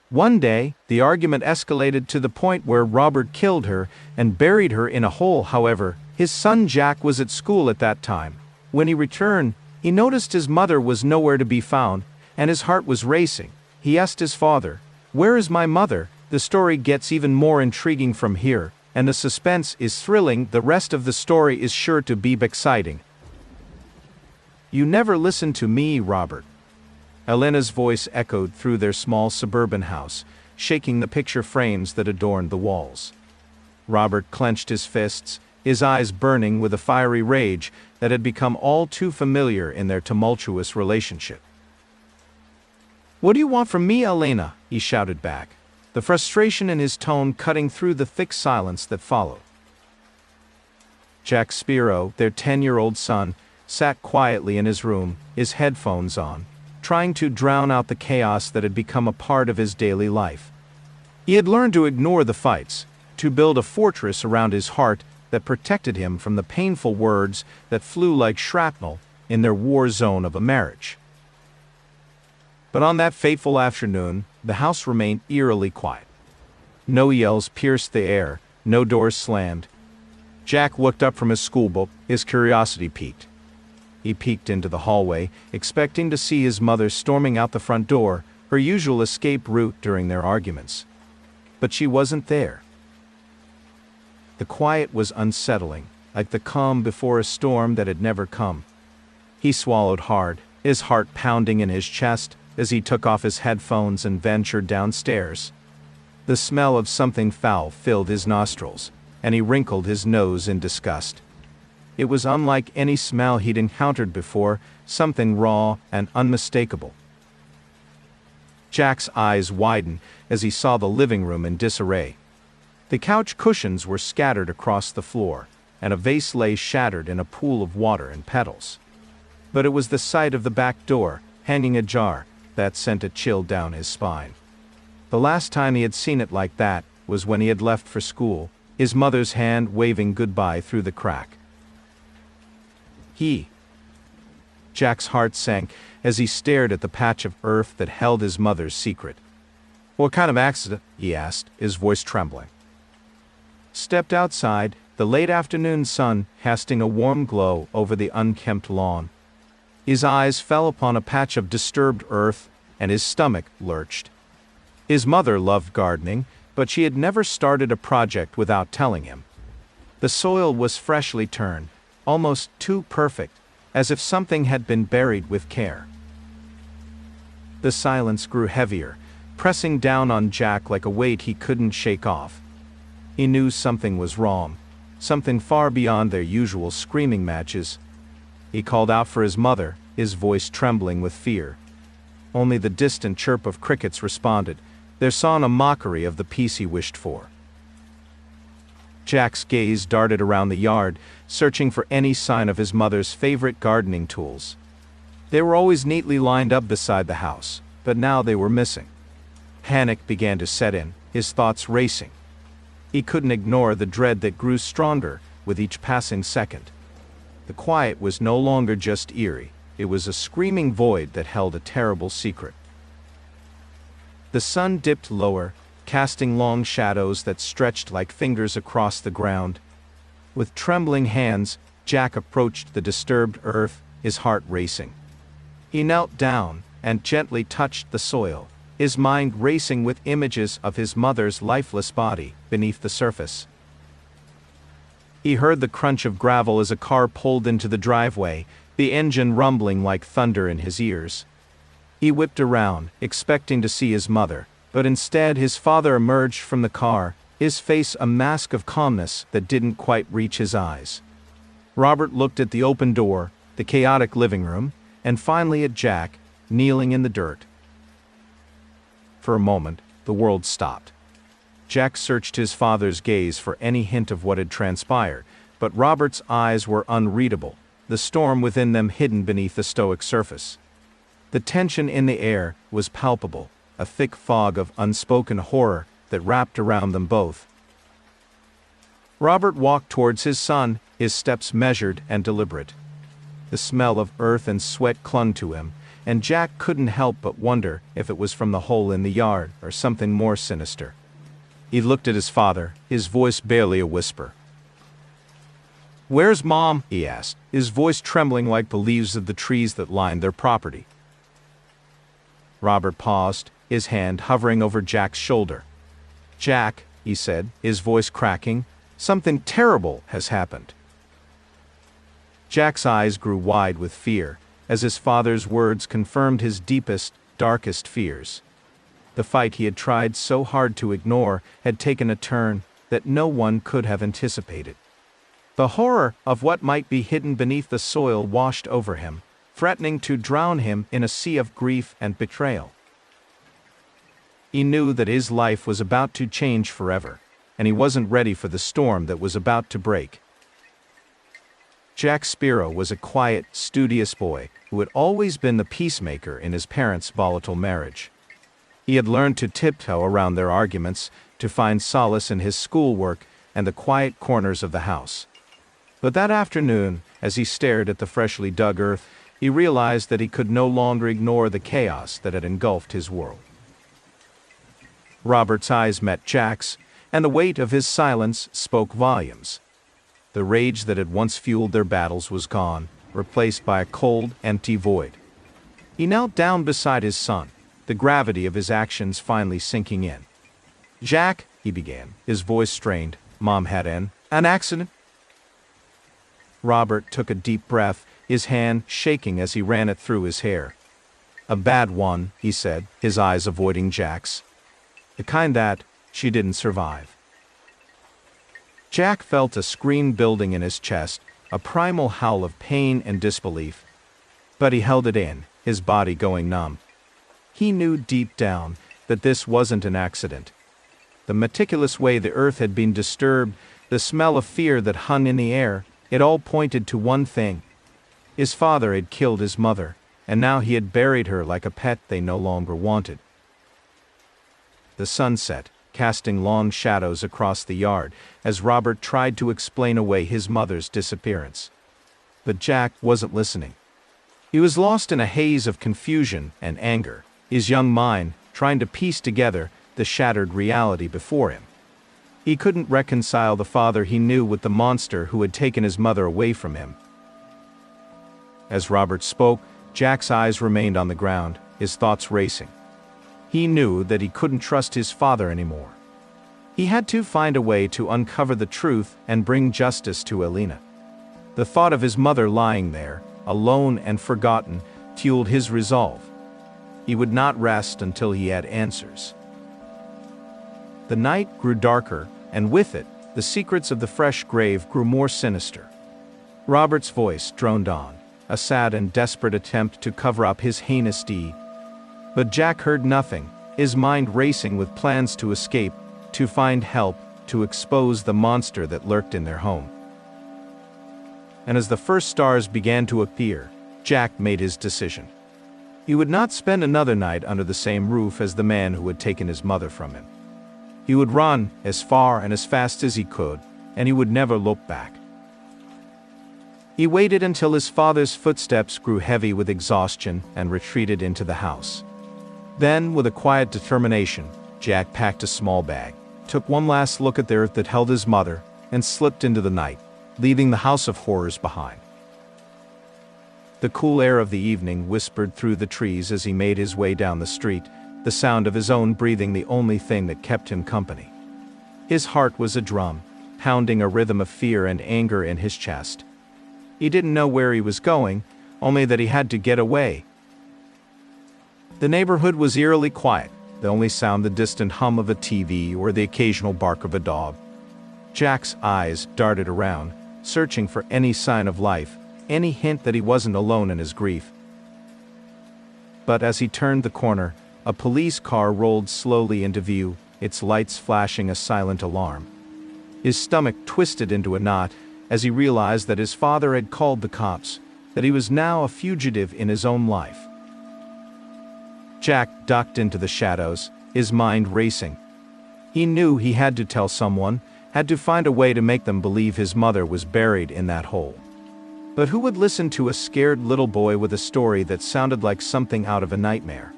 One day, the argument escalated to the point where Robert killed her and buried her in a hole. However, his son Jack was at school at that time. When he returned, he noticed his mother was nowhere to be found, and his heart was racing. He asked his father, "Where is my mother?" The story gets even more intriguing from here, and the suspense is thrilling. The rest of the story is sure to be exciting. "You never listened to me, Robert." Elena's voice echoed through their small suburban house, shaking the picture frames that adorned the walls. Robert clenched his fists, his eyes burning with a fiery rage that had become all too familiar in their tumultuous relationship. "What do you want from me, Elena?" he shouted back, the frustration in his tone cutting through the thick silence that followed. Jack Spiro, their 10-year-old son, sat quietly in his room, his headphones on, trying to drown out the chaos that had become a part of his daily life. He had learned to ignore the fights, to build a fortress around his heart that protected him from the painful words that flew like shrapnel in their war zone of a marriage. But on that fateful afternoon, the house remained eerily quiet. No yells pierced the air, no doors slammed. Jack looked up from his schoolbook, his curiosity piqued. He peeked into the hallway, expecting to see his mother storming out the front door, her usual escape route during their arguments. But she wasn't there. The quiet was unsettling, like the calm before a storm that had never come. He swallowed hard, his heart pounding in his chest, as he took off his headphones and ventured downstairs. The smell of something foul filled his nostrils, and he wrinkled his nose in disgust. It was unlike any smell he'd encountered before, something raw and unmistakable. Jack's eyes widened as he saw the living room in disarray. The couch cushions were scattered across the floor, and a vase lay shattered in a pool of water and petals. But it was the sight of the back door, hanging ajar, that sent a chill down his spine. The last time he had seen it like that was when he had left for school, his mother's hand waving goodbye through the crack. Jack's heart sank as he stared at the patch of earth that held his mother's secret. "What kind of accident?" he asked, his voice trembling. Stepped outside, the late afternoon sun casting a warm glow over the unkempt lawn. His eyes fell upon a patch of disturbed earth, and his stomach lurched. His mother loved gardening, but she had never started a project without telling him. The soil was freshly turned, almost too perfect, as if something had been buried with care. The silence grew heavier, pressing down on Jack like a weight he couldn't shake off. He knew something was wrong, something far beyond their usual screaming matches. He called out for his mother, his voice trembling with fear. Only the distant chirp of crickets responded, their song a mockery of the peace he wished for. Jack's gaze darted around the yard, searching for any sign of his mother's favorite gardening tools. They were always neatly lined up beside the house, but now they were missing. Panic began to set in, his thoughts racing. He couldn't ignore the dread that grew stronger with each passing second. The quiet was no longer just eerie, it was a screaming void that held a terrible secret. The sun dipped lower, casting long shadows that stretched like fingers across the ground. With trembling hands, Jack approached the disturbed earth, his heart racing. He knelt down and gently touched the soil, his mind racing with images of his mother's lifeless body beneath the surface. He heard the crunch of gravel as a car pulled into the driveway, the engine rumbling like thunder in his ears. He whipped around, expecting to see his mother, but instead his father emerged from the car, his face a mask of calmness that didn't quite reach his eyes. Robert looked at the open door, the chaotic living room, and finally at Jack, kneeling in the dirt. For a moment, the world stopped. Jack searched his father's gaze for any hint of what had transpired, but Robert's eyes were unreadable, the storm within them hidden beneath the stoic surface. The tension in the air was palpable, a thick fog of unspoken horror that wrapped around them both. Robert walked towards his son, his steps measured and deliberate. The smell of earth and sweat clung to him, and Jack couldn't help but wonder if it was from the hole in the yard or something more sinister. He looked at his father, his voice barely a whisper. "Where's Mom?" he asked, his voice trembling like the leaves of the trees that lined their property. Robert paused, his hand hovering over Jack's shoulder. "Jack," he said, his voice cracking, "something terrible has happened." Jack's eyes grew wide with fear, as his father's words confirmed his deepest, darkest fears. The fight he had tried so hard to ignore had taken a turn that no one could have anticipated. The horror of what might be hidden beneath the soil washed over him, threatening to drown him in a sea of grief and betrayal. He knew that his life was about to change forever, and he wasn't ready for the storm that was about to break. Jack Spiro was a quiet, studious boy who had always been the peacemaker in his parents' volatile marriage. He had learned to tiptoe around their arguments, to find solace in his schoolwork and the quiet corners of the house. But that afternoon, as he stared at the freshly dug earth, he realized that he could no longer ignore the chaos that had engulfed his world. Robert's eyes met Jack's, and the weight of his silence spoke volumes. The rage that had once fueled their battles was gone, replaced by a cold, empty void. He knelt down beside his son, the gravity of his actions finally sinking in. "Jack," he began, his voice strained, "Mom had an accident?" Robert took a deep breath, his hand shaking as he ran it through his hair. "A bad one," he said, his eyes avoiding Jack's. "The kind that she didn't survive." Jack felt a scream building in his chest, a primal howl of pain and disbelief. But he held it in, his body going numb. He knew deep down that this wasn't an accident. The meticulous way the earth had been disturbed, the smell of fear that hung in the air, it all pointed to one thing. His father had killed his mother, and now he had buried her like a pet they no longer wanted. The sun set, casting long shadows across the yard, as Robert tried to explain away his mother's disappearance. But Jack wasn't listening. He was lost in a haze of confusion and anger, his young mind trying to piece together the shattered reality before him. He couldn't reconcile the father he knew with the monster who had taken his mother away from him. As Robert spoke, Jack's eyes remained on the ground, his thoughts racing. He knew that he couldn't trust his father anymore. He had to find a way to uncover the truth and bring justice to Elena. The thought of his mother lying there, alone and forgotten, fueled his resolve. He would not rest until he had answers. The night grew darker, and with it, the secrets of the fresh grave grew more sinister. Robert's voice droned on, a sad and desperate attempt to cover up his heinous deed. But Jack heard nothing, his mind racing with plans to escape, to find help, to expose the monster that lurked in their home. And as the first stars began to appear, Jack made his decision. He would not spend another night under the same roof as the man who had taken his mother from him. He would run as far and as fast as he could, and he would never look back. He waited until his father's footsteps grew heavy with exhaustion and retreated into the house. Then, with a quiet determination, Jack packed a small bag, took one last look at the earth that held his mother, and slipped into the night, leaving the house of horrors behind. The cool air of the evening whispered through the trees as he made his way down the street, the sound of his own breathing the only thing that kept him company. His heart was a drum, pounding a rhythm of fear and anger in his chest. He didn't know where he was going, only that he had to get away. The neighborhood was eerily quiet, the only sound the distant hum of a TV or the occasional bark of a dog. Jack's eyes darted around, searching for any sign of life, any hint that he wasn't alone in his grief. But as he turned the corner, a police car rolled slowly into view, its lights flashing a silent alarm. His stomach twisted into a knot as he realized that his father had called the cops, that he was now a fugitive in his own life. Jack ducked into the shadows, his mind racing. He knew he had to tell someone, had to find a way to make them believe his mother was buried in that hole. But who would listen to a scared little boy with a story that sounded like something out of a nightmare?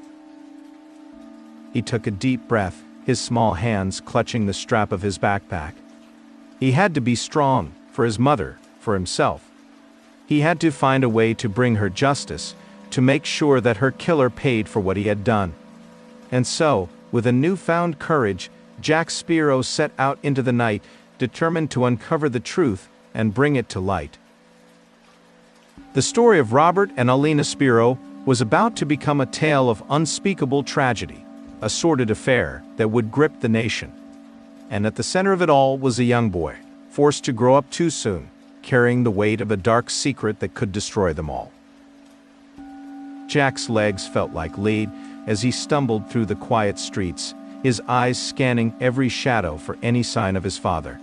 He took a deep breath, his small hands clutching the strap of his backpack. He had to be strong, for his mother, for himself. He had to find a way to bring her justice, to make sure that her killer paid for what he had done. And so, with a newfound courage, Jack Spiro set out into the night, determined to uncover the truth and bring it to light. The story of Robert and Alina Spiro was about to become a tale of unspeakable tragedy, a sordid affair that would grip the nation. And at the center of it all was a young boy, forced to grow up too soon, carrying the weight of a dark secret that could destroy them all. Jack's legs felt like lead as he stumbled through the quiet streets, his eyes scanning every shadow for any sign of his father.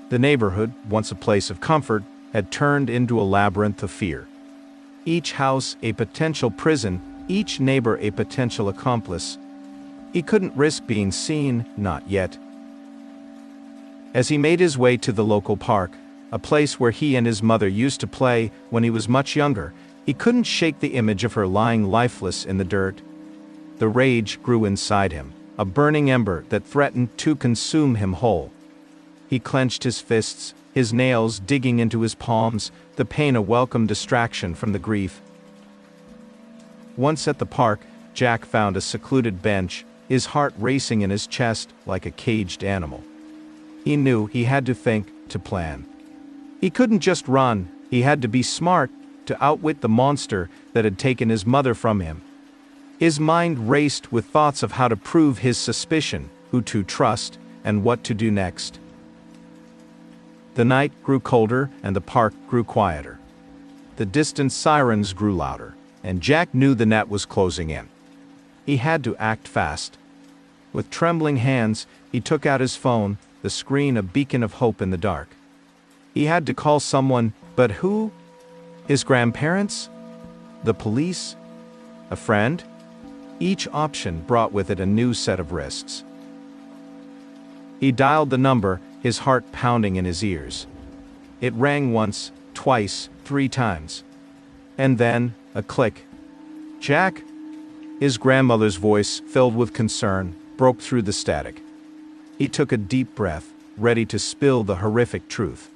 The neighborhood, once a place of comfort, had turned into a labyrinth of fear. Each house a potential prison, each neighbor a potential accomplice. He couldn't risk being seen, not yet. As he made his way to the local park, a place where he and his mother used to play when he was much younger, he couldn't shake the image of her lying lifeless in the dirt. The rage grew inside him, a burning ember that threatened to consume him whole. He clenched his fists, his nails digging into his palms, the pain a welcome distraction from the grief. Once at the park, Jack found a secluded bench, his heart racing in his chest like a caged animal. He knew he had to think, to plan. He couldn't just run, he had to be smart, to outwit the monster that had taken his mother from him. His mind raced with thoughts of how to prove his suspicion, who to trust, and what to do next. The night grew colder and the park grew quieter. The distant sirens grew louder, and Jack knew the net was closing in. He had to act fast. With trembling hands, he took out his phone, the screen a beacon of hope in the dark. He had to call someone, but who? His grandparents? The police? A friend? Each option brought with it a new set of risks. He dialed the number, his heart pounding in his ears. It rang once, twice, 3 times. And then, a click. Jack? His grandmother's voice, filled with concern, broke through the static. He took a deep breath, ready to spill the horrific truth.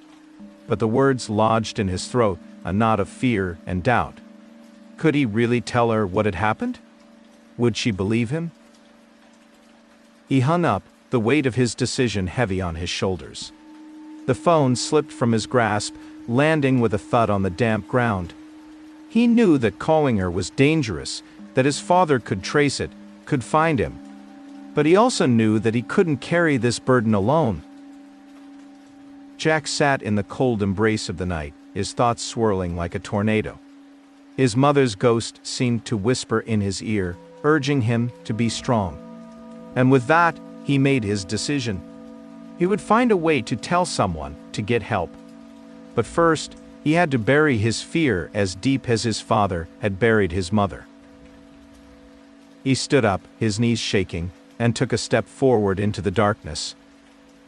But the words lodged in his throat, a knot of fear and doubt. Could he really tell her what had happened? Would she believe him? He hung up, the weight of his decision heavy on his shoulders. The phone slipped from his grasp, landing with a thud on the damp ground. He knew that calling her was dangerous, that his father could trace it, could find him. But he also knew that he couldn't carry this burden alone. Jack sat in the cold embrace of the night, his thoughts swirling like a tornado. His mother's ghost seemed to whisper in his ear, urging him to be strong. And with that, he made his decision. He would find a way to tell someone, to get help. But first, he had to bury his fear as deep as his father had buried his mother. He stood up, his knees shaking, and took a step forward into the darkness.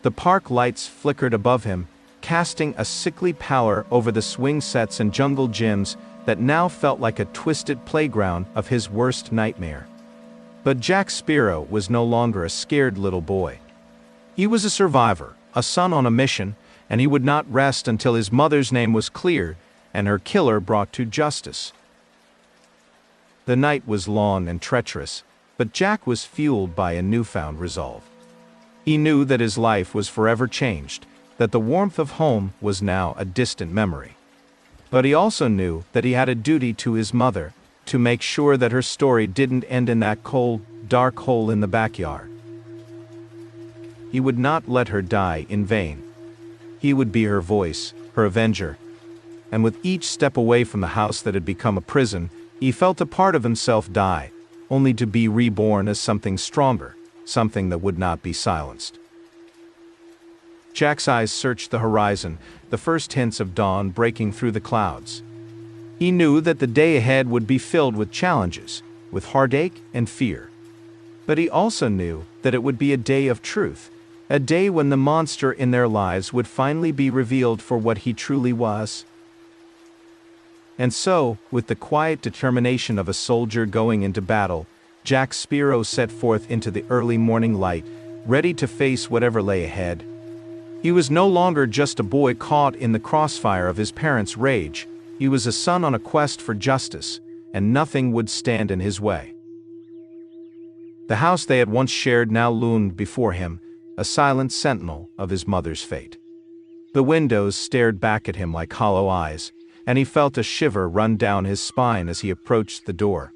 The park lights flickered above him, casting a sickly pallor over the swing sets and jungle gyms that now felt like a twisted playground of his worst nightmare. But Jack Spiro was no longer a scared little boy. He was a survivor, a son on a mission, and he would not rest until his mother's name was cleared and her killer brought to justice. The night was long and treacherous, but Jack was fueled by a newfound resolve. He knew that his life was forever changed, that the warmth of home was now a distant memory. But he also knew that he had a duty to his mother, to make sure that her story didn't end in that cold, dark hole in the backyard. He would not let her die in vain. He would be her voice, her avenger. And with each step away from the house that had become a prison, he felt a part of himself die, only to be reborn as something stronger, something that would not be silenced. Jack's eyes searched the horizon, the first hints of dawn breaking through the clouds. He knew that the day ahead would be filled with challenges, with heartache and fear. But he also knew that it would be a day of truth, a day when the monster in their lives would finally be revealed for what he truly was. And so, with the quiet determination of a soldier going into battle, Jack Spiro set forth into the early morning light, ready to face whatever lay ahead. He was no longer just a boy caught in the crossfire of his parents' rage. He was a son on a quest for justice, and nothing would stand in his way. The house they had once shared now loomed before him, a silent sentinel of his mother's fate. The windows stared back at him like hollow eyes, and he felt a shiver run down his spine as he approached the door.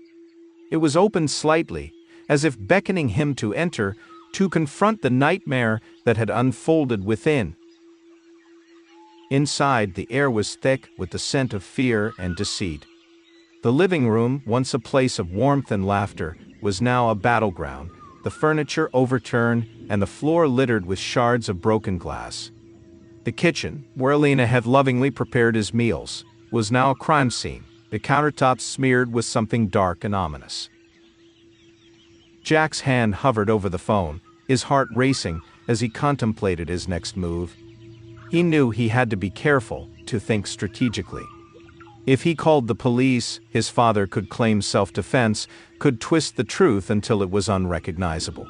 It was opened slightly, as if beckoning him to enter, to confront the nightmare that had unfolded within. Inside, the air was thick with the scent of fear and deceit. The living room, once a place of warmth and laughter, was now a battleground, the furniture overturned and the floor littered with shards of broken glass. The kitchen, where Lena had lovingly prepared his meals, was now a crime scene, the countertops smeared with something dark and ominous. Jack's hand hovered over the phone, his heart racing as he contemplated his next move. He knew he had to be careful, to think strategically. If he called the police, his father could claim self-defense, could twist the truth until it was unrecognizable.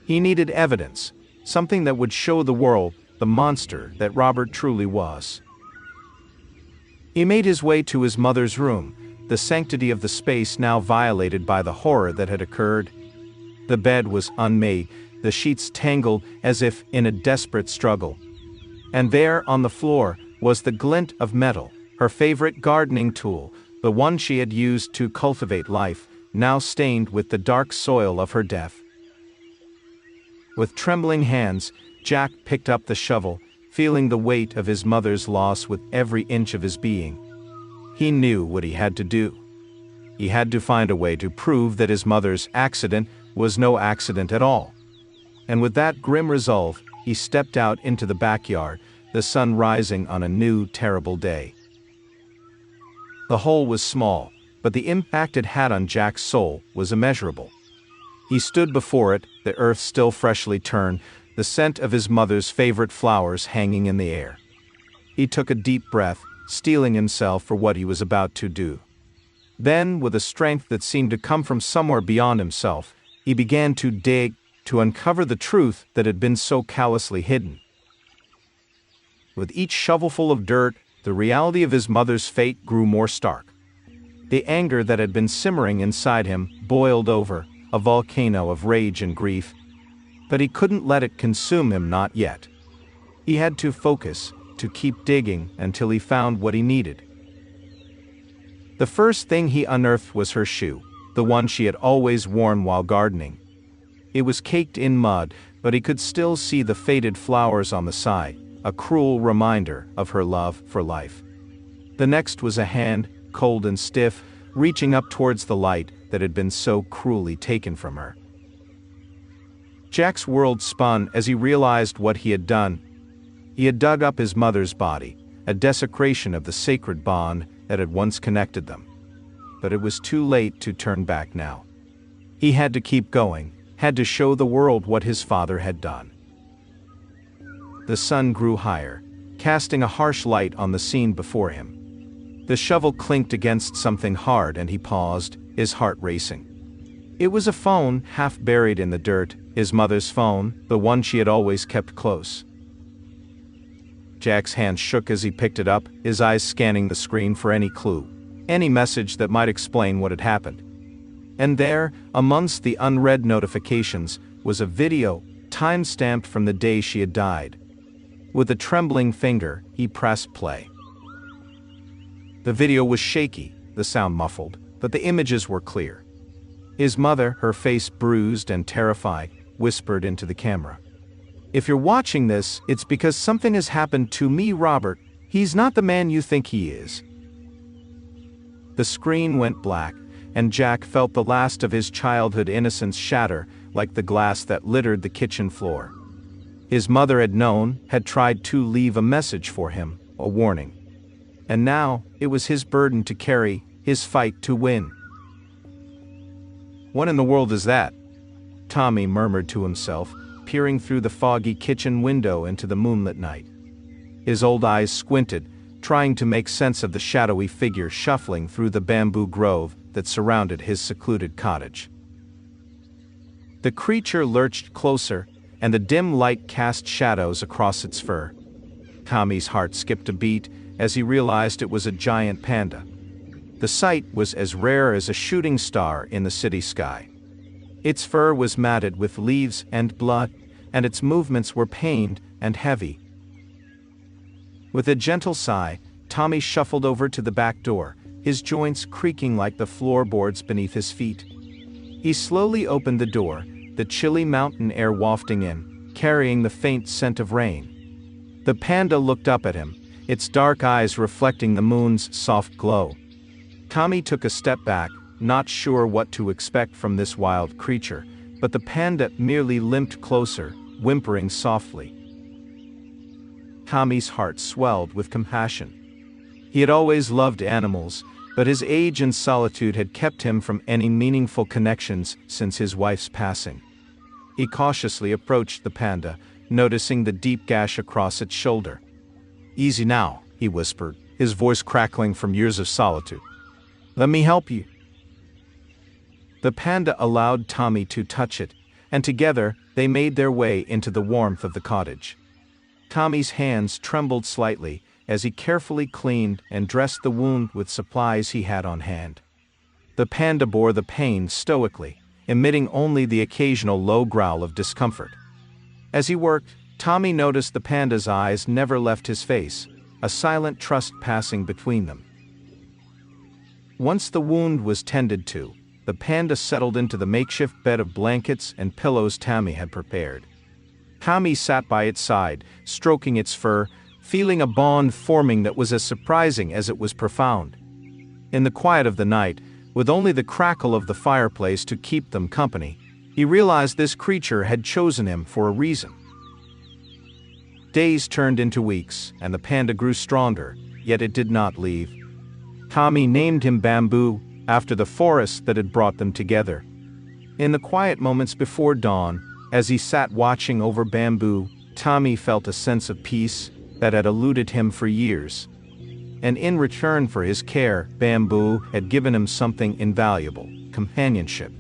He needed evidence, something that would show the world the monster that Robert truly was. He made his way to his mother's room, the sanctity of the space now violated by the horror that had occurred. The bed was unmade, the sheets tangled as if in a desperate struggle. And there, on the floor, was the glint of metal, her favorite gardening tool, the one she had used to cultivate life, now stained with the dark soil of her death. With trembling hands, Jack picked up the shovel, feeling the weight of his mother's loss with every inch of his being. He knew what he had to do. He had to find a way to prove that his mother's accident was no accident at all. And with that grim resolve, he stepped out into the backyard, the sun rising on a new, terrible day. The hole was small, but the impact it had on Jack's soul was immeasurable. He stood before it, the earth still freshly turned, the scent of his mother's favorite flowers hanging in the air. He took a deep breath, steeling himself for what he was about to do. Then, with a strength that seemed to come from somewhere beyond himself, he began to dig, to uncover the truth that had been so callously hidden. With each shovelful of dirt, the reality of his mother's fate grew more stark. The anger that had been simmering inside him boiled over, a volcano of rage and grief. But he couldn't let it consume him, not yet. He had to focus, to keep digging until he found what he needed. The first thing he unearthed was her shoe, the one she had always worn while gardening. It was caked in mud, but he could still see the faded flowers on the side, a cruel reminder of her love for life. The next was a hand, cold and stiff, reaching up towards the light that had been so cruelly taken from her. Jack's world spun as he realized what he had done. He had dug up his mother's body, a desecration of the sacred bond that had once connected them. But it was too late to turn back now. He had to keep going, had to show the world what his father had done. The sun grew higher, casting a harsh light on the scene before him. The shovel clinked against something hard and he paused, his heart racing. It was a phone, half buried in the dirt, his mother's phone, the one she had always kept close. Jack's hand shook as he picked it up, his eyes scanning the screen for any clue, any message that might explain what had happened. And there, amongst the unread notifications, was a video, time-stamped from the day she had died. With a trembling finger, he pressed play. The video was shaky, the sound muffled, but the images were clear. His mother, her face bruised and terrified, whispered into the camera. "If you're watching this, it's because something has happened to me, Robert. He's not the man you think he is." The screen went black, and Jack felt the last of his childhood innocence shatter like the glass that littered the kitchen floor. His mother had known, had tried to leave a message for him, a warning. And now, it was his burden to carry, his fight to win. "What in the world is that?" Tommy murmured to himself, peering through the foggy kitchen window into the moonlit night. His old eyes squinted, trying to make sense of the shadowy figure shuffling through the bamboo grove that surrounded his secluded cottage. The creature lurched closer, and the dim light cast shadows across its fur. Tommy's heart skipped a beat as he realized it was a giant panda. The sight was as rare as a shooting star in the city sky. Its fur was matted with leaves and blood, and its movements were pained and heavy. With a gentle sigh, Tommy shuffled over to the back door, his joints creaking like the floorboards beneath his feet. He slowly opened the door, the chilly mountain air wafting in, carrying the faint scent of rain. The panda looked up at him, its dark eyes reflecting the moon's soft glow. Tommy took a step back, not sure what to expect from this wild creature, but the panda merely limped closer, whimpering softly. Tommy's heart swelled with compassion. He had always loved animals, but his age and solitude had kept him from any meaningful connections since his wife's passing. He cautiously approached the panda, noticing the deep gash across its shoulder. "Easy now," he whispered, his voice crackling from years of solitude. "Let me help you." The panda allowed Tommy to touch it, and together they made their way into the warmth of the cottage. Tommy's hands trembled slightly as he carefully cleaned and dressed the wound with supplies he had on hand. The panda bore the pain stoically, emitting only the occasional low growl of discomfort. As he worked, Tommy noticed the panda's eyes never left his face, a silent trust passing between them. Once the wound was tended to, the panda settled into the makeshift bed of blankets and pillows Tommy had prepared. Tommy sat by its side, stroking its fur, feeling a bond forming that was as surprising as it was profound. In the quiet of the night, with only the crackle of the fireplace to keep them company, he realized this creature had chosen him for a reason. Days turned into weeks, and the panda grew stronger, yet it did not leave. Tommy named him Bamboo, after the forest that had brought them together. In the quiet moments before dawn, as he sat watching over Bamboo, Tommy felt a sense of peace that had eluded him for years. And in return for his care, Bamboo had given him something invaluable: companionship.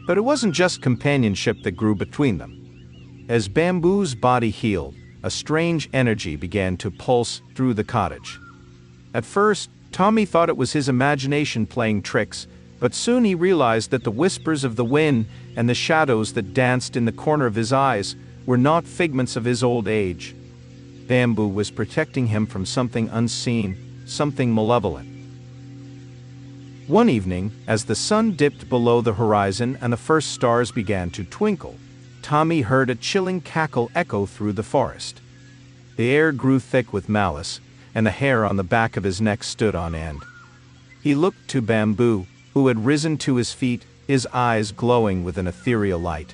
But it wasn't just companionship that grew between them. As Bamboo's body healed, a strange energy began to pulse through the cottage. At first, Tommy thought it was his imagination playing tricks, but soon he realized that the whispers of the wind and the shadows that danced in the corner of his eyes were not figments of his old age. Bamboo was protecting him from something unseen, something malevolent. One evening, as the sun dipped below the horizon and the first stars began to twinkle, Tommy heard a chilling cackle echo through the forest. The air grew thick with malice, and the hair on the back of his neck stood on end. He looked to Bamboo, who had risen to his feet, his eyes glowing with an ethereal light.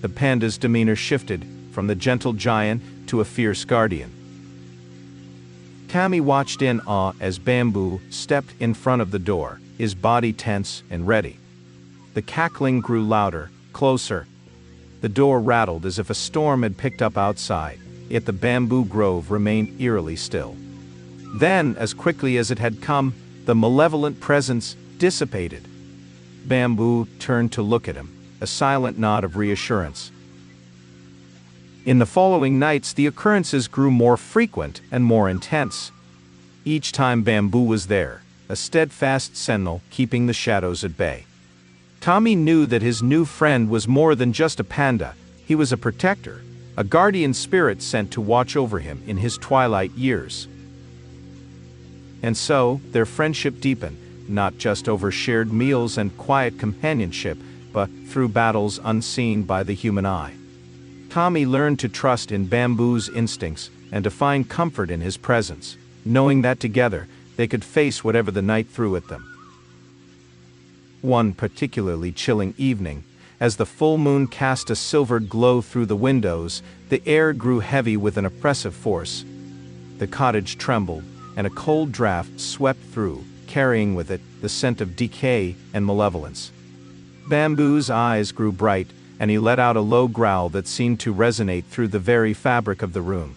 The panda's demeanor shifted from the gentle giant to a fierce guardian. Tommy watched in awe as Bamboo stepped in front of the door, his body tense and ready. The cackling grew louder, closer. The door rattled as if a storm had picked up outside, yet the bamboo grove remained eerily still. Then, as quickly as it had come, the malevolent presence dissipated. Bamboo turned to look at him, a silent nod of reassurance. In the following nights, the occurrences grew more frequent and more intense. Each time Bamboo was there, a steadfast sentinel keeping the shadows at bay. Tommy knew that his new friend was more than just a panda. He was a protector, a guardian spirit sent to watch over him in his twilight years. And so, their friendship deepened, not just over shared meals and quiet companionship, but through battles unseen by the human eye. Tommy learned to trust in Bamboo's instincts and to find comfort in his presence, knowing that together they could face whatever the night threw at them. One particularly chilling evening, as the full moon cast a silvered glow through the windows, the air grew heavy with an oppressive force. The cottage trembled, and a cold draft swept through, carrying with it the scent of decay and malevolence. Bamboo's eyes grew bright, and he let out a low growl that seemed to resonate through the very fabric of the room.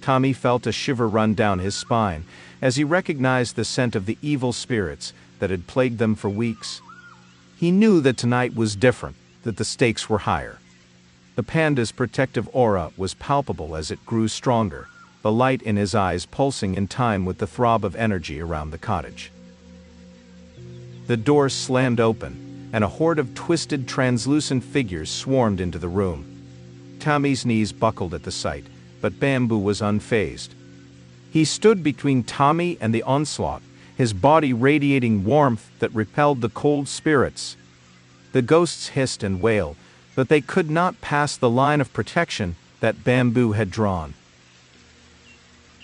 Tommy felt a shiver run down his spine as he recognized the scent of the evil spirits that had plagued them for weeks. He knew that tonight was different, that the stakes were higher. The panda's protective aura was palpable as it grew stronger, the light in his eyes pulsing in time with the throb of energy around the cottage. The door slammed open, and a horde of twisted, translucent figures swarmed into the room. Tommy's knees buckled at the sight, but Bamboo was unfazed. He stood between Tommy and the onslaught, his body radiating warmth that repelled the cold spirits. The ghosts hissed and wailed, but they could not pass the line of protection that Bamboo had drawn.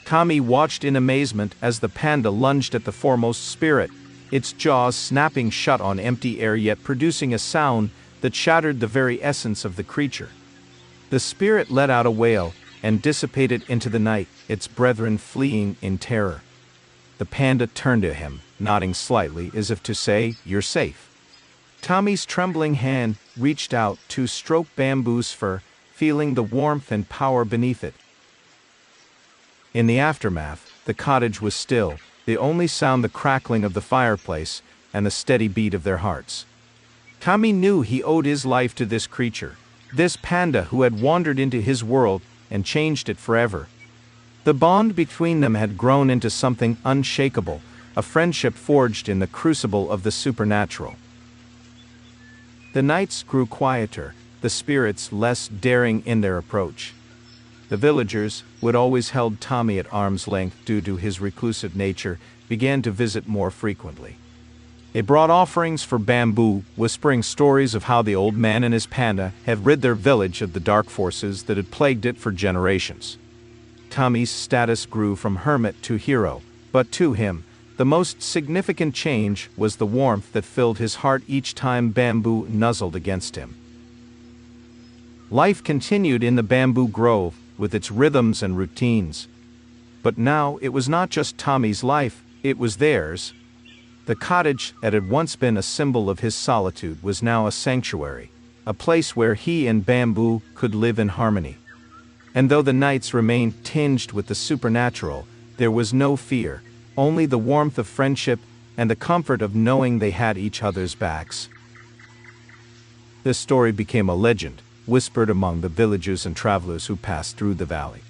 Tommy watched in amazement as the panda lunged at the foremost spirit, its jaws snapping shut on empty air yet producing a sound that shattered the very essence of the creature. The spirit let out a wail and dissipated into the night, its brethren fleeing in terror. The panda turned to him, nodding slightly as if to say, "You're safe." Tommy's trembling hand reached out to stroke Bamboo's fur, feeling the warmth and power beneath it. In the aftermath, the cottage was still, the only sound the crackling of the fireplace and the steady beat of their hearts. Tommy knew he owed his life to this creature, this panda who had wandered into his world and changed it forever. The bond between them had grown into something unshakable, a friendship forged in the crucible of the supernatural. The nights grew quieter, the spirits less daring in their approach. The villagers, who had always held Tommy at arm's length due to his reclusive nature, began to visit more frequently. They brought offerings for Bamboo, whispering stories of how the old man and his panda had rid their village of the dark forces that had plagued it for generations. Tommy's status grew from hermit to hero, but to him, the most significant change was the warmth that filled his heart each time Bamboo nuzzled against him. Life continued in the bamboo grove, with its rhythms and routines. But now it was not just Tommy's life, it was theirs. The cottage that had once been a symbol of his solitude was now a sanctuary, a place where he and Bamboo could live in harmony. And though the nights remained tinged with the supernatural, there was no fear, only the warmth of friendship and the comfort of knowing they had each other's backs. This story became a legend, whispered among the villagers and travelers who passed through the valley.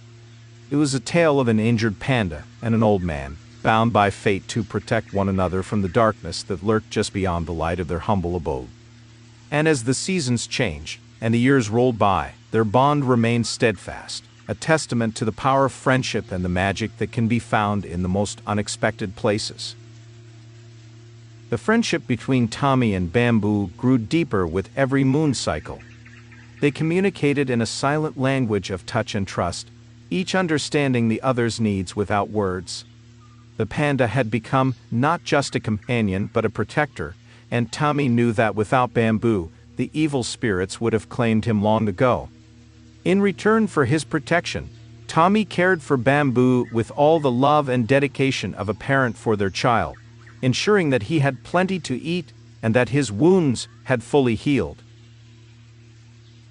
It was a tale of an injured panda and an old man, bound by fate to protect one another from the darkness that lurked just beyond the light of their humble abode. And as the seasons changed and the years rolled by, their bond remained steadfast, a testament to the power of friendship and the magic that can be found in the most unexpected places. The friendship between Tommy and Bamboo grew deeper with every moon cycle. They communicated in a silent language of touch and trust, each understanding the other's needs without words. The panda had become not just a companion but a protector, and Tommy knew that without Bamboo, the evil spirits would have claimed him long ago. In return for his protection, Tommy cared for Bamboo with all the love and dedication of a parent for their child, ensuring that he had plenty to eat and that his wounds had fully healed.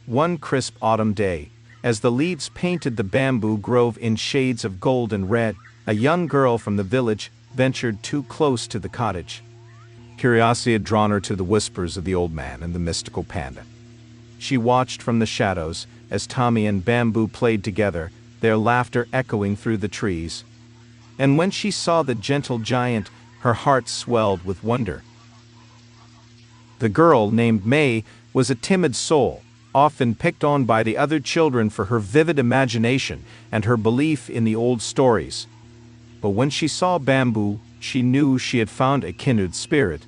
One crisp autumn day, as the leaves painted the bamboo grove in shades of gold and red, a young girl from the village ventured too close to the cottage. Curiosity had drawn her to the whispers of the old man and the mystical panda. She watched from the shadows as Tommy and Bamboo played together, their laughter echoing through the trees. And when she saw the gentle giant, her heart swelled with wonder. The girl, named May, was a timid soul, often picked on by the other children for her vivid imagination and her belief in the old stories. But when she saw Bamboo, she knew she had found a kindred spirit.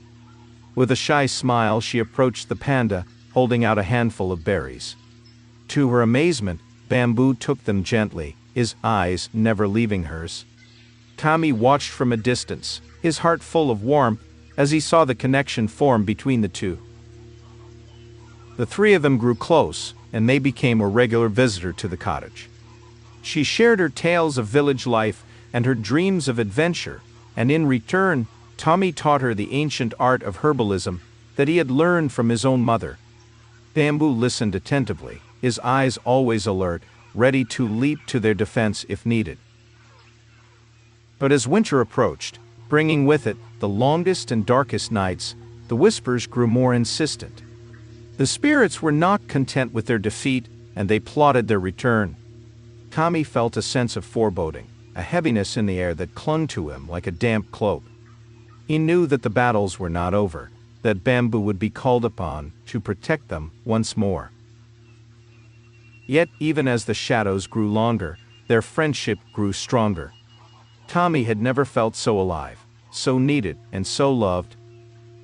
With a shy smile, she approached the panda, holding out a handful of berries. To her amazement, Bamboo took them gently, his eyes never leaving hers. Tommy watched from a distance, his heart full of warmth, as he saw the connection form between the two. The three of them grew close, and May became a regular visitor to the cottage. She shared her tales of village life and her dreams of adventure, and in return, Tommy taught her the ancient art of herbalism that he had learned from his own mother. Bamboo listened attentively, his eyes always alert, ready to leap to their defense if needed. But as winter approached, bringing with it the longest and darkest nights, the whispers grew more insistent. The spirits were not content with their defeat, and they plotted their return. Tommy felt a sense of foreboding, a heaviness in the air that clung to him like a damp cloak. He knew that the battles were not over, that Bamboo would be called upon to protect them once more. Yet, even as the shadows grew longer, their friendship grew stronger. Tommy had never felt so alive, so needed, and so loved.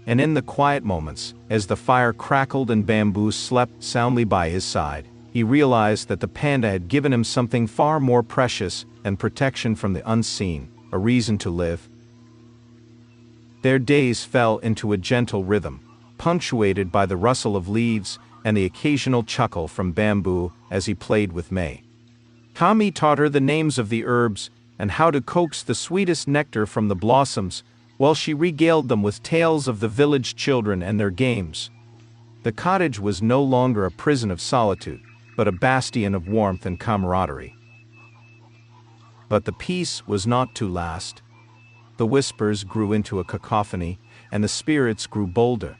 And in the quiet moments, as the fire crackled and Bamboo slept soundly by his side, he realized that the panda had given him something far more precious than protection from the unseen, a reason to live. Their days fell into a gentle rhythm, punctuated by the rustle of leaves and the occasional chuckle from Bamboo as he played with May. Tommy taught her the names of the herbs and how to coax the sweetest nectar from the blossoms, while she regaled them with tales of the village children and their games. The cottage was no longer a prison of solitude, but a bastion of warmth and camaraderie. But the peace was not to last. The whispers grew into a cacophony, and the spirits grew bolder.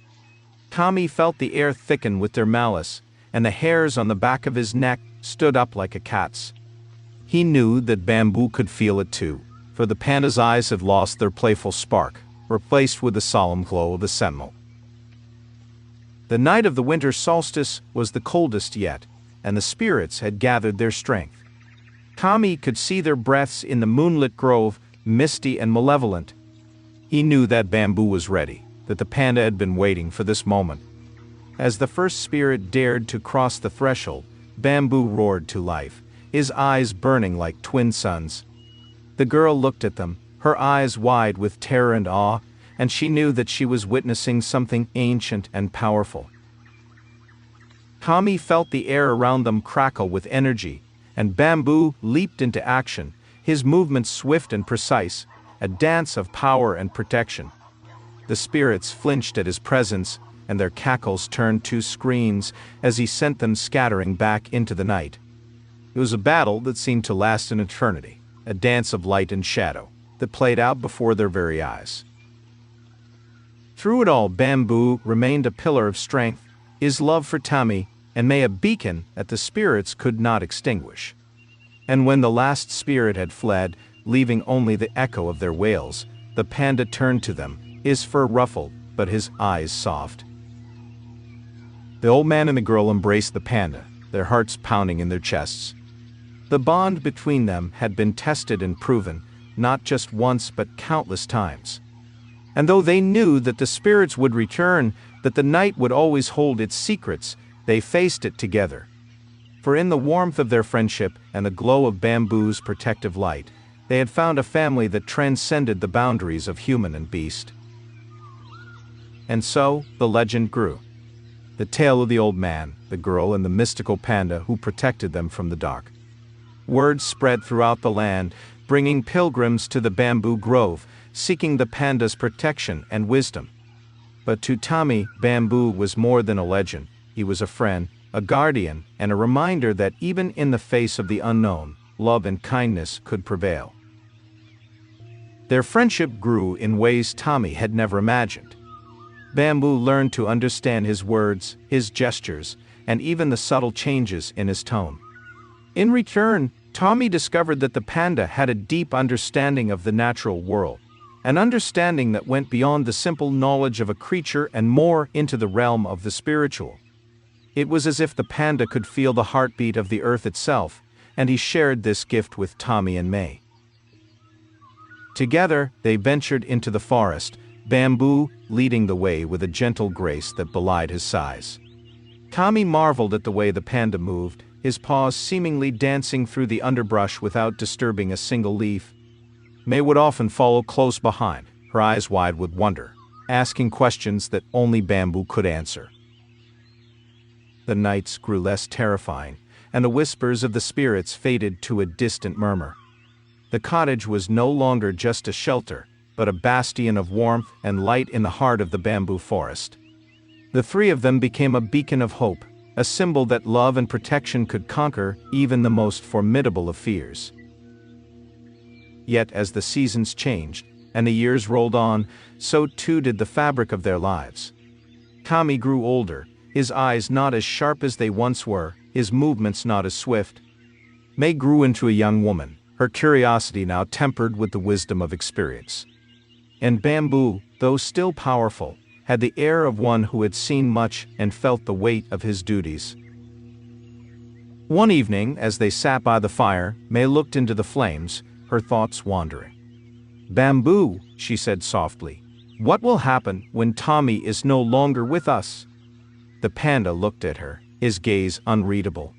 Tommy felt the air thicken with their malice, and the hairs on the back of his neck stood up like a cat's. He knew that Bamboo could feel it too, for the panda's eyes had lost their playful spark, replaced with the solemn glow of a sentinel. The night of the winter solstice was the coldest yet, and the spirits had gathered their strength. Tommy could see their breaths in the moonlit grove, misty and malevolent. He knew that Bamboo was ready, that the panda had been waiting for this moment. As the first spirit dared to cross the threshold, Bamboo roared to life, his eyes burning like twin suns. The girl looked at them, her eyes wide with terror and awe, and she knew that she was witnessing something ancient and powerful. Tommy felt the air around them crackle with energy, and Bamboo leaped into action, his movements swift and precise, a dance of power and protection. The spirits flinched at his presence, and their cackles turned to screams as he sent them scattering back into the night. It was a battle that seemed to last an eternity, a dance of light and shadow that played out before their very eyes. Through it all, Bamboo remained a pillar of strength, his love for Tommy and May a beacon that the spirits could not extinguish. And when the last spirit had fled, leaving only the echo of their wails, the panda turned to them, his fur ruffled, but his eyes soft. The old man and the girl embraced the panda, their hearts pounding in their chests. The bond between them had been tested and proven, not just once but countless times. And though they knew that the spirits would return, that the night would always hold its secrets, they faced it together. For in the warmth of their friendship and the glow of Bamboo's protective light, they had found a family that transcended the boundaries of human and beast. And so, the legend grew. The tale of the old man, the girl, and the mystical panda who protected them from the dark. Word spread throughout the land, bringing pilgrims to the bamboo grove, seeking the panda's protection and wisdom. But to Tommy, Bamboo was more than a legend. He was a friend, a guardian, and a reminder that even in the face of the unknown, love and kindness could prevail. Their friendship grew in ways Tommy had never imagined. Bamboo learned to understand his words, his gestures, and even the subtle changes in his tone. In return, Tommy discovered that the panda had a deep understanding of the natural world, an understanding that went beyond the simple knowledge of a creature and more into the realm of the spiritual. It was as if the panda could feel the heartbeat of the earth itself, and he shared this gift with Tommy and May. Together, they ventured into the forest, Bamboo leading the way with a gentle grace that belied his size. Tommy marveled at the way the panda moved, his paws seemingly dancing through the underbrush without disturbing a single leaf. May would often follow close behind, her eyes wide with wonder, asking questions that only Bamboo could answer. The nights grew less terrifying, and the whispers of the spirits faded to a distant murmur. The cottage was no longer just a shelter, but a bastion of warmth and light in the heart of the bamboo forest. The three of them became a beacon of hope, a symbol that love and protection could conquer even the most formidable of fears. Yet as the seasons changed, and the years rolled on, so too did the fabric of their lives. Tommy grew older, his eyes not as sharp as they once were, his movements not as swift. May grew into a young woman, her curiosity now tempered with the wisdom of experience. And Bamboo, though still powerful, had the air of one who had seen much and felt the weight of his duties. One evening, as they sat by the fire, May looked into the flames, her thoughts wandering. "Bamboo," she said softly, "what will happen when Tommy is no longer with us?" The panda looked at her, his gaze unreadable.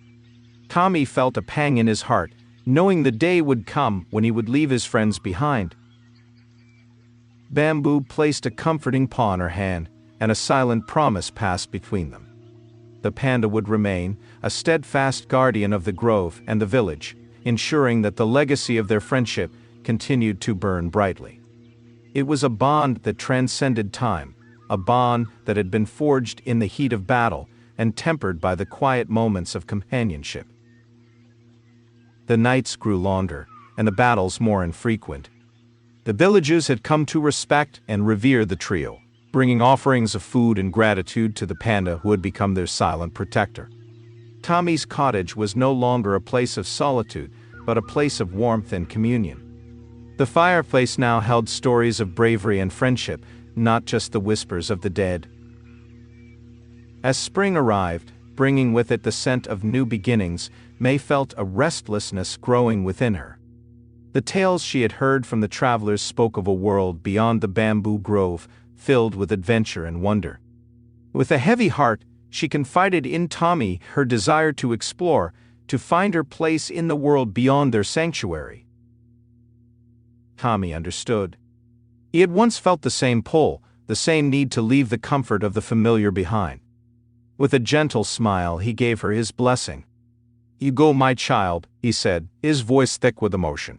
Tommy felt a pang in his heart, knowing the day would come when he would leave his friends behind. Bamboo placed a comforting paw in her hand, and a silent promise passed between them. The panda would remain, a steadfast guardian of the grove and the village, ensuring that the legacy of their friendship continued to burn brightly. It was a bond that transcended time, a bond that had been forged in the heat of battle and tempered by the quiet moments of companionship. The nights grew longer, and the battles more infrequent. The villagers had come to respect and revere the trio, bringing offerings of food and gratitude to the panda who had become their silent protector. Tommy's cottage was no longer a place of solitude, but a place of warmth and communion. The fireplace now held stories of bravery and friendship, not just the whispers of the dead. As spring arrived, bringing with it the scent of new beginnings, May felt a restlessness growing within her. The tales she had heard from the travelers spoke of a world beyond the bamboo grove, filled with adventure and wonder. With a heavy heart, she confided in Tommy her desire to explore, to find her place in the world beyond their sanctuary. Tommy understood. He had once felt the same pull, the same need to leave the comfort of the familiar behind. With a gentle smile, he gave her his blessing. "You go, my child," he said, his voice thick with emotion.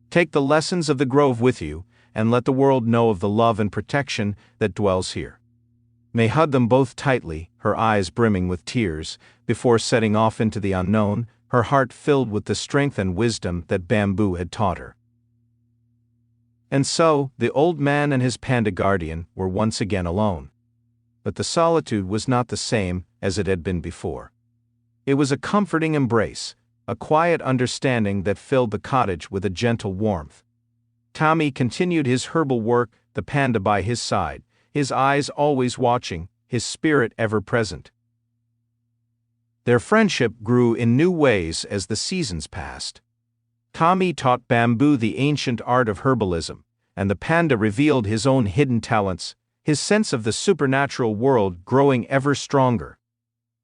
"Take the lessons of the grove with you, and let the world know of the love and protection that dwells here." May hugged them both tightly, her eyes brimming with tears, before setting off into the unknown, her heart filled with the strength and wisdom that Bamboo had taught her. And so, the old man and his panda guardian were once again alone. But the solitude was not the same as it had been before. It was a comforting embrace, a quiet understanding that filled the cottage with a gentle warmth. Tommy continued his herbal work, the panda by his side, his eyes always watching, his spirit ever present. Their friendship grew in new ways as the seasons passed. Tommy taught Bamboo the ancient art of herbalism, and the panda revealed his own hidden talents, his sense of the supernatural world growing ever stronger.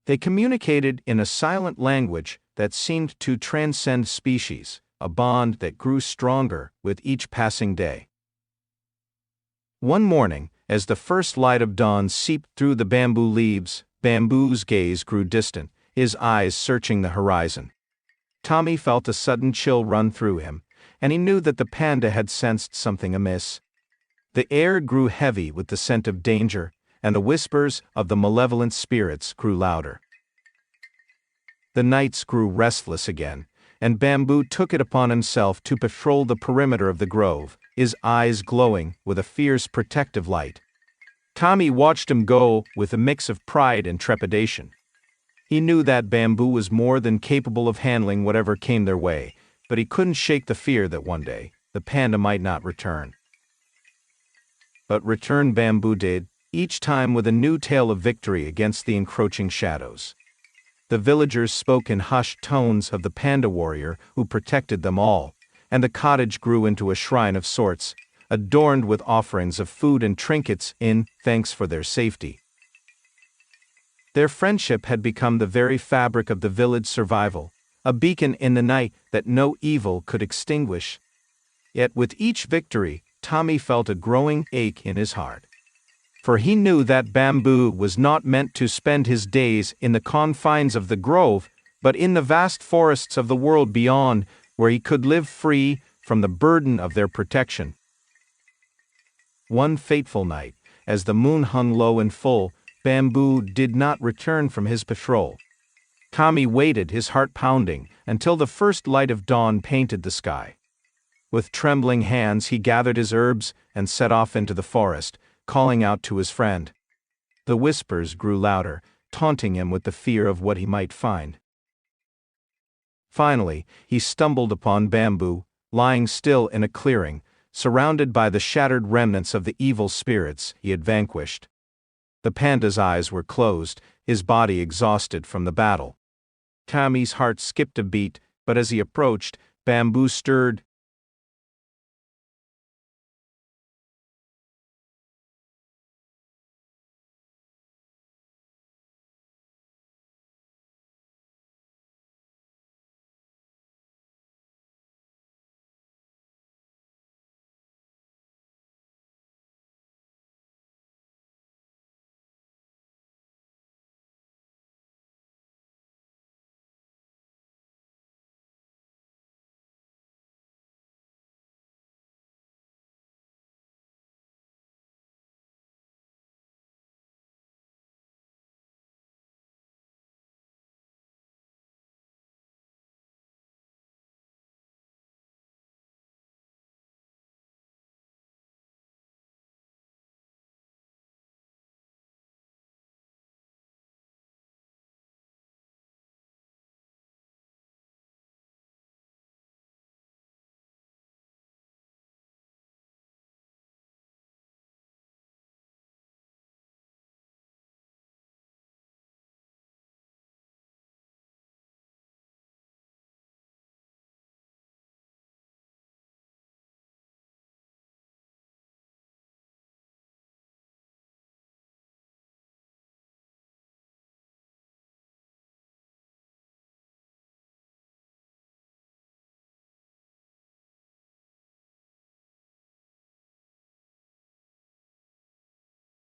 They communicated in a silent language that seemed to transcend species, a bond that grew stronger with each passing day. One morning, as the first light of dawn seeped through the bamboo leaves, Bamboo's gaze grew distant, his eyes searching the horizon. Tommy felt a sudden chill run through him, and he knew that the panda had sensed something amiss. The air grew heavy with the scent of danger, and the whispers of the malevolent spirits grew louder. The nights grew restless again, and Bamboo took it upon himself to patrol the perimeter of the grove, his eyes glowing with a fierce protective light. Tommy watched him go with a mix of pride and trepidation. He knew that Bamboo was more than capable of handling whatever came their way, but he couldn't shake the fear that one day, the panda might not return. But return Bamboo did, each time with a new tale of victory against the encroaching shadows. The villagers spoke in hushed tones of the panda warrior who protected them all, and the cottage grew into a shrine of sorts, adorned with offerings of food and trinkets in thanks for their safety. Their friendship had become the very fabric of the village survival, a beacon in the night that no evil could extinguish. Yet with each victory, Tommy felt a growing ache in his heart. For he knew that Bamboo was not meant to spend his days in the confines of the grove, but in the vast forests of the world beyond, where he could live free from the burden of their protection. One fateful night, as the moon hung low and full, Bamboo did not return from his patrol. Kami waited, his heart pounding, until the first light of dawn painted the sky. With trembling hands he gathered his herbs and set off into the forest, calling out to his friend. The whispers grew louder, taunting him with the fear of what he might find. Finally, he stumbled upon Bamboo, lying still in a clearing, surrounded by the shattered remnants of the evil spirits he had vanquished. The panda's eyes were closed, his body exhausted from the battle. Kami's heart skipped a beat, but as he approached, Bamboo stirred,